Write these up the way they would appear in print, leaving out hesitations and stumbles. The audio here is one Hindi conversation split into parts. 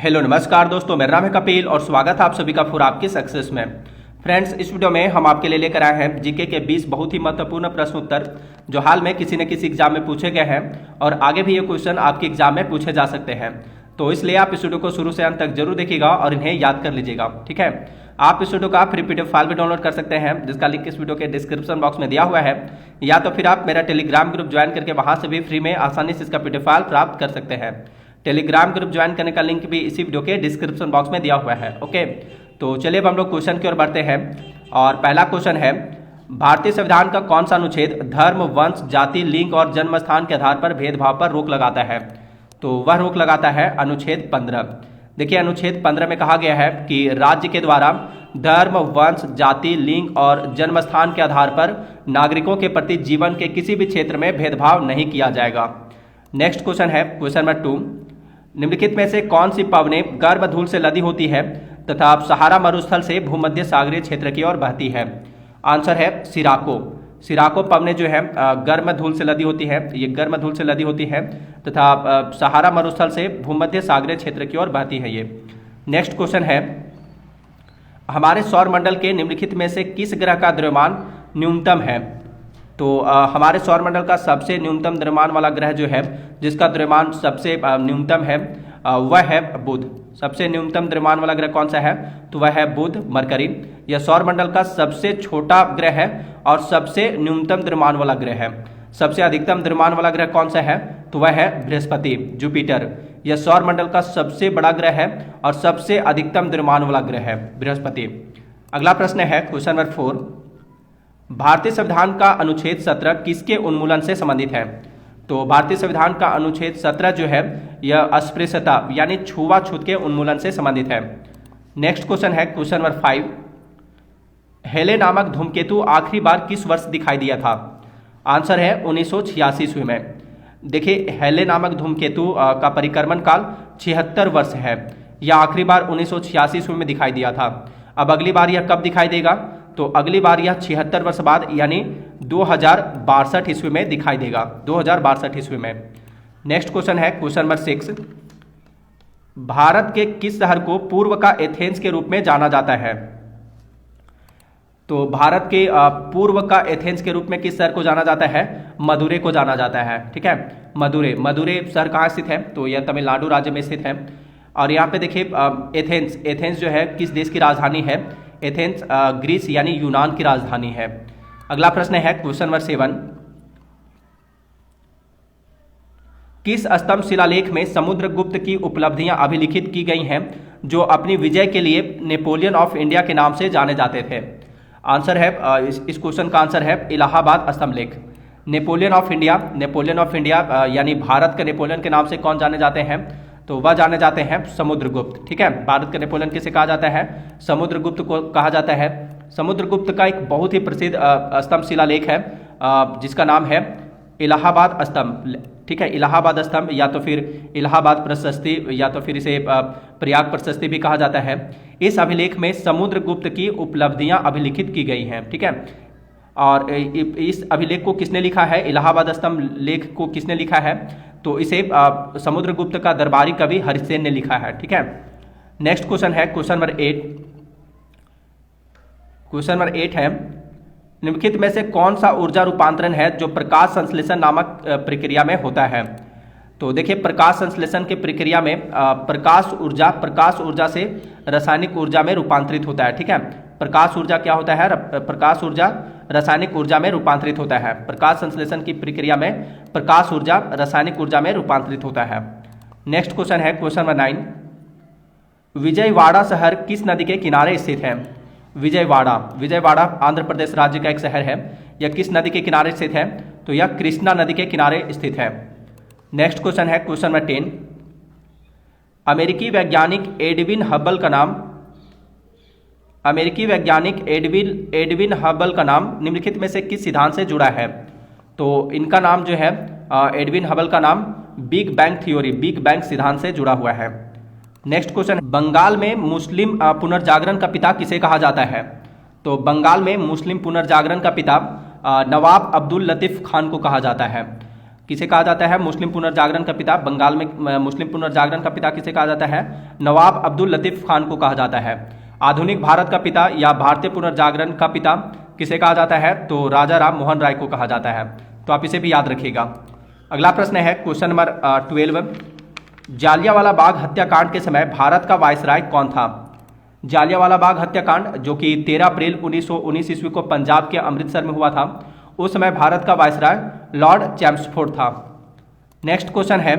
हेलो नमस्कार दोस्तों, मेरा नाम है कपिल और स्वागत है आप सभी का फॉर आपकी सक्सेस में। फ्रेंड्स, इस वीडियो में हम आपके लिए लेकर आए हैं जीके के 20 बहुत ही महत्वपूर्ण प्रश्न उत्तर जो हाल में किसी न किसी एग्जाम में पूछे गए हैं और आगे भी ये क्वेश्चन आपके एग्जाम में पूछे जा सकते हैं। तो इसलिए आप इस वीडियो को शुरू से अंत तक जरूर देखिएगा और इन्हें याद कर लीजिएगा, ठीक है। आप इस वीडियो का फ्री पीडीएफ फाइल भी डाउनलोड कर सकते हैं जिसका लिंक इस वीडियो के डिस्क्रिप्शन बॉक्स में दिया हुआ है, या तो फिर आप मेरा टेलीग्राम ग्रुप ज्वाइन करके वहां से भी फ्री में आसानी से इसका पीडीएफ फाइल प्राप्त कर सकते हैं। टेलीग्राम ग्रुप ज्वाइन करने का लिंक भी इसी वीडियो के डिस्क्रिप्शन बॉक्स में दिया हुआ है। ओके, तो चलिए अब हम लोग क्वेश्चन की ओर बढ़ते हैं। और पहला क्वेश्चन है, भारतीय संविधान का कौन सा अनुच्छेद धर्म, वंश, जाति, लिंग और जन्म स्थान के आधार पर भेदभाव पर रोक लगाता है? तो वह रोक लगाता है अनुच्छेद 15। देखिए, अनुच्छेद 15 में कहा गया है कि राज्य के द्वारा धर्म, वंश, जाति, लिंग और जन्म स्थान के आधार पर नागरिकों के प्रति जीवन के किसी भी क्षेत्र में भेदभाव नहीं किया जाएगा। नेक्स्ट क्वेश्चन है क्वेश्चन नंबर 2, निम्नलिखित में से कौन सी पवनें गर्म धूल से लदी होती है तथा सहारा मरुस्थल से भूमध्य सागरीय क्षेत्र की ओर बहती है? आंसर है सिराको। सिराको पवनें जो है गर्म धूल से लदी होती है, ये गर्म धूल से लदी होती है तथा सहारा मरुस्थल से भूमध्य सागरीय क्षेत्र की ओर बहती है ये। नेक्स्ट क्वेश्चन है, हमारे सौर मंडल के निम्नलिखित में से किस ग्रह का द्रव्यमान न्यूनतम है? तो हमारे सौर मंडल का सबसे न्यूनतम द्रव्यमान वाला ग्रह जो है, जिसका द्रव्यमान सबसे न्यूनतम है, वह है बुध। सबसे न्यूनतम द्रव्यमान वाला ग्रह कौन सा है? तो वह है बुध, मरकरी। यह सौर मंडल का सबसे छोटा ग्रह है और सबसे न्यूनतम द्रव्यमान वाला ग्रह है। सबसे अधिकतम द्रव्यमान वाला ग्रह कौन सा है? तो वह है बृहस्पति, जुपिटर। यह सौर मंडल का सबसे बड़ा ग्रह है और सबसे अधिकतम द्रव्यमान वाला ग्रह है बृहस्पति। अगला प्रश्न है क्वेश्चन नंबर 4, भारतीय संविधान का अनुच्छेद 17 किसके उन्मूलन से संबंधित है? तो भारतीय संविधान का अनुच्छेद 17 जो है यह अस्पृश्यता यानी छुआछूत के उन्मूलन से संबंधित है। नेक्स्ट क्वेश्चन है क्वेश्चन नंबर 5, हेले नामक धूमकेतु आखिरी बार किस वर्ष दिखाई दिया था? आंसर है 1986 ईस्वी में। देखिए, हेले नामक धूमकेतु का परिक्रमण काल 76 वर्ष है। यह आखिरी बार 1986 ईस्वी में दिखाई दिया था। अब अगली बार यह कब दिखाई देगा? तो अगली बार यह 76 वर्ष बाद यानी 2062 ईस्वी में दिखाई देगा, 2062 ईस्वी में। नेक्स्ट क्वेश्चन है क्वेश्चन नंबर 6, भारत के किस शहर को पूर्व का एथेंस के रूप में जाना जाता है? तो भारत के पूर्व का एथेंस के रूप में किस शहर को जाना जाता है? मदुरै को जाना जाता है, ठीक है। मदुरै शहर कहाँ स्थित है? तो यह तमिलनाडु राज्य में स्थित है। और यहाँ पे देखिए, एथेंस जो है किस देश की राजधानी है? एथेंस ग्रीस यानी यूनान की राजधानी है। अगला प्रश्न है क्वेश्चन नंबर 7, किस स्तंभ शिलालेख में समुद्रगुप्त की उपलब्धियां अभिलिखित की गई हैं जो अपनी विजय के लिए नेपोलियन ऑफ इंडिया के नाम से जाने जाते थे? आंसर है इस क्वेश्चन का आंसर है इलाहाबाद स्तंभ लेख। नेपोलियन ऑफ इंडिया यानी भारत के नेपोलियन के नाम से कौन जाने जाते हैं? तो वह जाने जाते हैं समुद्रगुप्त, ठीक है। भारत के नेपोलियन किसे कहा जाता है? समुद्रगुप्त को कहा जाता है। समुद्रगुप्त का एक बहुत ही प्रसिद्ध स्तंभ शिलालेख है जिसका नाम है इलाहाबाद स्तंभ, ठीक है। इलाहाबाद स्तंभ या तो फिर इलाहाबाद प्रशस्ति या तो फिर इसे प्रयाग प्रशस्ति भी कहा जाता है। इस अभिलेख में समुद्रगुप्त की उपलब्धियां अभिलिखित की गई हैं, ठीक है। और इस अभिलेख को किसने लिखा है? इलाहाबाद स्तंभ लेख को किसने लिखा है? तो इसे समुद्रगुप्त का दरबारी कवि हरिसेन ने लिखा है, ठीक है। नेक्स्ट क्वेश्चन है क्वेश्चन नंबर 8। क्वेश्चन नंबर 8 है, निम्नलिखित में से कौन सा ऊर्जा रूपांतरण है जो प्रकाश संश्लेषण नामक प्रक्रिया में होता है? तो देखिए, प्रकाश संश्लेषण की प्रक्रिया में प्रकाश ऊर्जा से रासायनिक ऊर्जा में रूपांतरित होता है, ठीक है। प्रकाश ऊर्जा क्या होता है? प्रकाश ऊर्जा रासायनिक ऊर्जा में रूपांतरित होता है। प्रकाश संश्लेषण की प्रक्रिया में प्रकाश ऊर्जा रासायनिक ऊर्जा में रूपांतरित होता है। नेक्स्ट क्वेश्चन है क्वेश्चन नंबर 9, विजयवाड़ा शहर किस नदी के किनारे स्थित है? विजयवाड़ा आंध्र प्रदेश राज्य का एक शहर है। यह किस नदी के किनारे स्थित है? तो यह कृष्णा नदी के किनारे स्थित है। नेक्स्ट क्वेश्चन है क्वेश्चन नंबर 10, अमेरिकी वैज्ञानिक एडविन हबल का नाम निम्नलिखित में से किस सिद्धांत से जुड़ा है? तो इनका नाम जो है एडविन हबल का नाम बिग बैंग सिद्धांत से जुड़ा हुआ है। नेक्स्ट क्वेश्चन, बंगाल में मुस्लिम पुनर्जागरण का पिता किसे कहा जाता है? तो बंगाल में मुस्लिम पुनर्जागरण का पिता नवाब अब्दुल लतीफ खान को कहा जाता है। किसे कहा जाता है मुस्लिम पुनर्जागरण का पिता? बंगाल में मुस्लिम पुनर्जागरण का पिता किसे कहा जाता है? नवाब अब्दुल लतीफ खान को कहा जाता है। आधुनिक भारत का पिता या भारतीय पुनर्जागरण का पिता किसे कहा जाता है? तो राजा राम मोहन राय को कहा जाता है। तो आप इसे भी याद रखिएगा। अगला प्रश्न है क्वेश्चन नंबर 12। जालियांवाला बाग हत्याकांड के समय भारत का वायसराय कौन था? जालियांवाला बाग हत्याकांड जो कि 13 अप्रैल 1919 ईस्वी को पंजाब के अमृतसर में हुआ था, उस समय भारत का वायसराय लॉर्ड चैम्सफोर्ड था। नेक्स्ट क्वेश्चन है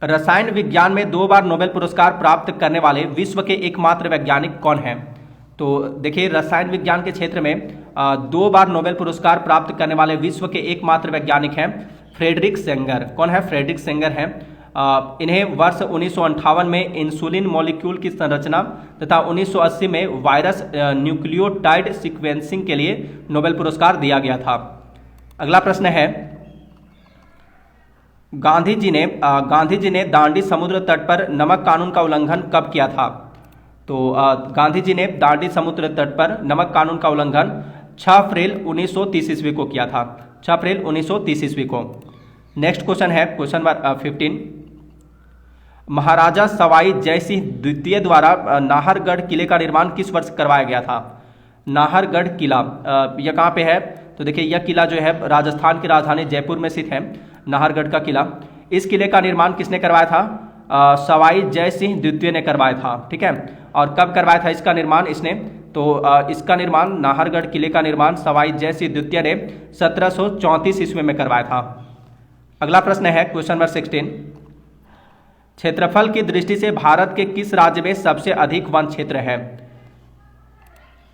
रसायन विज्ञान में 2 बार नोबेल पुरस्कार प्राप्त करने वाले विश्व के एकमात्र वैज्ञानिक कौन हैं? तो देखिए रसायन विज्ञान के क्षेत्र में 2 बार नोबेल पुरस्कार प्राप्त करने वाले विश्व के एकमात्र वैज्ञानिक हैं फ्रेडरिक सेंगर। कौन है? फ्रेडरिक सेंगर हैं। इन्हें वर्ष 1958 में इंसुलिन मॉलिक्यूल की संरचना तथा 1980 में वायरस न्यूक्लियोटाइड सीक्वेंसिंग के लिए नोबेल पुरस्कार दिया गया था। अगला प्रश्न है गांधी जी ने दांडी समुद्र तट पर नमक कानून का उल्लंघन कब किया था? तो गांधी जी ने दांडी समुद्र तट पर नमक कानून का उल्लंघन 6 अप्रैल 1930 ईस्वी को किया था। 6 अप्रैल 1930 ईस्वी को। नेक्स्ट क्वेश्चन है क्वेश्चन नंबर 15। महाराजा सवाई जयसिंह द्वितीय द्वारा नाहरगढ़ किले का निर्माण किस वर्ष करवाया गया था? नाहरगढ़ किला यह कहाँ पे है? तो देखिए यह किला जो है राजस्थान की राजधानी जयपुर में स्थित है, नाहरगढ़ का किला। इस किले का निर्माण किसने करवाया था? सवाई जयसिंह द्वितीय ने करवाया था। ठीक है, और कब करवाया था इसका निर्माण इसने? तो इसका निर्माण नाहरगढ़ किले का निर्माण सवाई जयसिंह द्वितीय ने 1734 ईस्वी में करवाया था। अगला प्रश्न है क्वेश्चन नंबर 16। क्षेत्रफल की दृष्टि से भारत के किस राज्य में सबसे अधिक वन क्षेत्र है?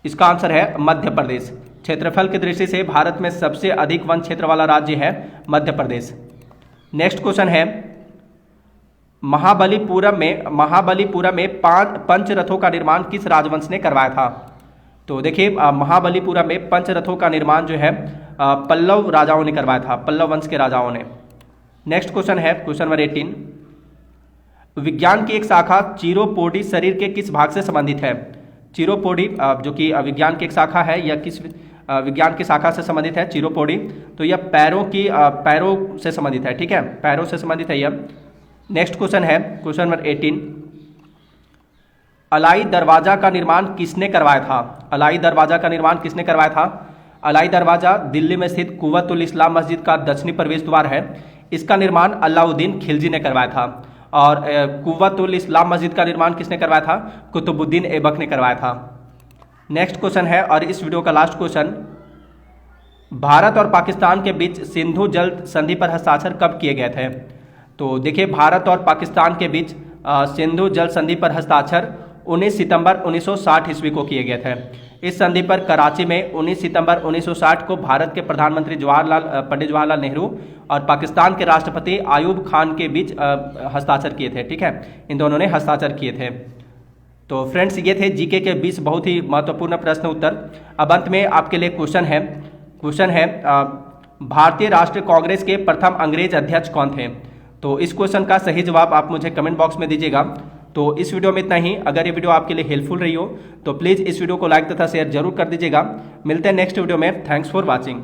इसका आंसर है मध्य प्रदेश। क्षेत्रफल की दृष्टि से भारत में सबसे अधिक वन क्षेत्र वाला राज्य है मध्य प्रदेश। नेक्स्ट क्वेश्चन है महाबलीपुरम में 5 पंचरथों का निर्माण किस राजवंश ने करवाया था? तो देखिए महाबलीपुरम में पंचरथों का निर्माण जो है पल्लव राजाओं ने करवाया था, पल्लव वंश के राजाओं ने। नेक्स्ट क्वेश्चन है क्वेश्चन नंबर 18। विज्ञान की एक शाखा चिरोपोडी शरीर के किस भाग से संबंधित है? चिरोपोडी जो कि विज्ञान की एक शाखा है, यह किस विज्ञान की शाखा से संबंधित है? चिरोपोडी। तो यह पैरों से संबंधित है। ठीक है, पैरों से संबंधित है यह। नेक्स्ट क्वेश्चन है क्वेश्चन नंबर 18। अलाई दरवाजा का निर्माण किसने करवाया था? अलाई दरवाजा का निर्माण किसने करवाया था? अलाई दरवाजा दिल्ली में स्थित कुव्वतुल इस्लाम मस्जिद का दक्षिणी प्रवेश द्वार है। इसका निर्माण अलाउद्दीन खिलजी ने करवाया था। और कुव्वतुल इस्लाम मस्जिद का निर्माण किसने करवाया था? कुतुबुद्दीन ऐबक ने करवाया था। नेक्स्ट क्वेश्चन है और इस वीडियो का लास्ट क्वेश्चन, भारत और पाकिस्तान के बीच सिंधु जल संधि पर हस्ताक्षर कब किए गए थे? तो देखिए भारत और पाकिस्तान के बीच सिंधु जल संधि पर हस्ताक्षर 19 सितंबर 1960 ईस्वी को किए गए थे। इस संधि पर कराची में 19 सितंबर 1960 को भारत के प्रधानमंत्री पंडित जवाहरलाल नेहरू और पाकिस्तान के राष्ट्रपति आयूब खान के बीच हस्ताक्षर किए थे। ठीक है, इन दोनों ने हस्ताक्षर किए थे। तो फ्रेंड्स ये थे जीके के 20 बहुत ही महत्वपूर्ण प्रश्न उत्तर। अब अंत में आपके लिए क्वेश्चन है भारतीय राष्ट्रीय कांग्रेस के प्रथम अंग्रेज अध्यक्ष कौन थे? तो इस क्वेश्चन का सही जवाब आप मुझे कमेंट बॉक्स में दीजिएगा। तो इस वीडियो में इतना ही। अगर ये वीडियो आपके लिए हेल्पफुल रही हो तो प्लीज़ इस वीडियो को लाइक तथा शेयर जरूर कर दीजिएगा। मिलते हैं नेक्स्ट वीडियो में। Thanks for watching.